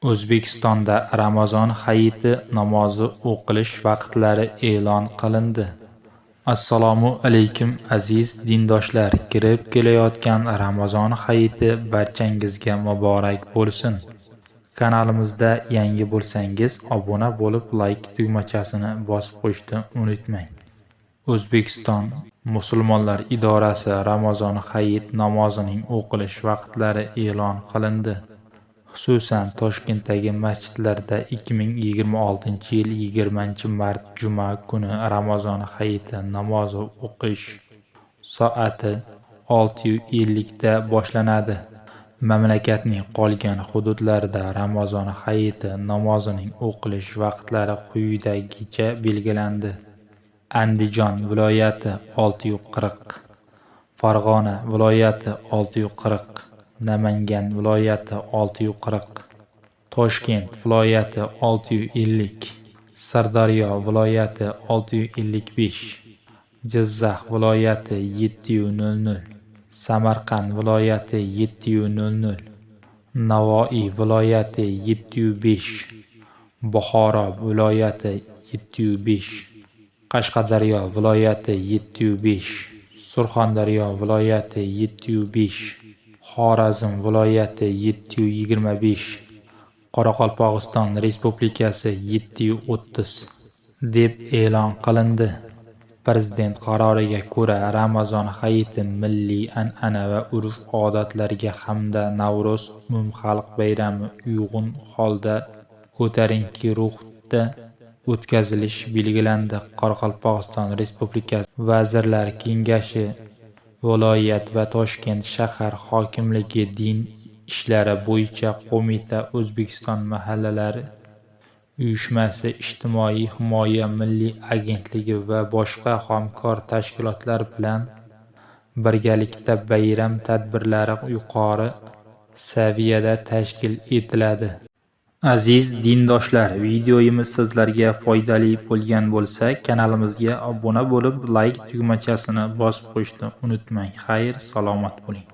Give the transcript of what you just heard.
O'zbekistonda Ramazon hayiti namozi o'qilish vaqtlari e'lon qilindi. Assalomu alaykum aziz dindoshlar, kirib kelayotgan Ramazon hayiti barchangizga muborak bo'lsin. Kanalimizda yangi bo'lsangiz obuna bo'lib like tugmachasini bosib qo'yishni unutmang. O'zbekiston musulmonlar idorasi Ramazon hayit namozining o'qilish vaqtlari e'lon qilindi. Xususan Toshkentdagi masjidlarda 2026-yil 20-mart juma kuni Ramazon hayiti namozi o'qish soati 6:50 da boshlanadi. Mamlakatning qolgan hududlarida Ramazon hayiti namozining o'qilish vaqtlari quyidagicha belgilandi. Andijon viloyati 6:40, Farg'ona viloyati 6:40, Namangan viloyati 6:40, Toshkent viloyati 6:50, Sirdaryo viloyati 6:55, Jizzax viloyati 7:00, Samarqand viloyati 7:00, Navoiy viloyati 7:05, Buxoro viloyati 7:05, Qashqadaryo viloyati 7:05, Surxondaryo viloyati 7:05, Xorazm viloyati 7:25, Qoraqalpog'iston Respublikasi 7:30 deb e'lon qilindi. Prezident qaroriga ko'ra Ramazon hayiti milliy an'ana va urf-odatlarga hamda Navro'z umumxalq bayrami uyg'un holda ko'tarinki ruhda o'tkazilishi belgilandi. Qoraqalpog'iston Respublikasi Vazirlar Kengashi, viloyat va Toshkent shahar hokimligi din ishlari bo'yicha qo'mita, O'zbekiston mahallalar uyushmasi, Ijtimoiy himoya milliy agentligi va boshqa hamkor tashkilotlar bilan birgalikda bayram tadbirlari yuqori saviyada tashkil etiladi. Aziz dindoshlar, videomiz sizlarga foydali bo'lgan bo'lsa, kanalimizga obuna bo'lib, like tugmachasini bosib qo'yishni unutmang. Xayr, salomat bo'ling.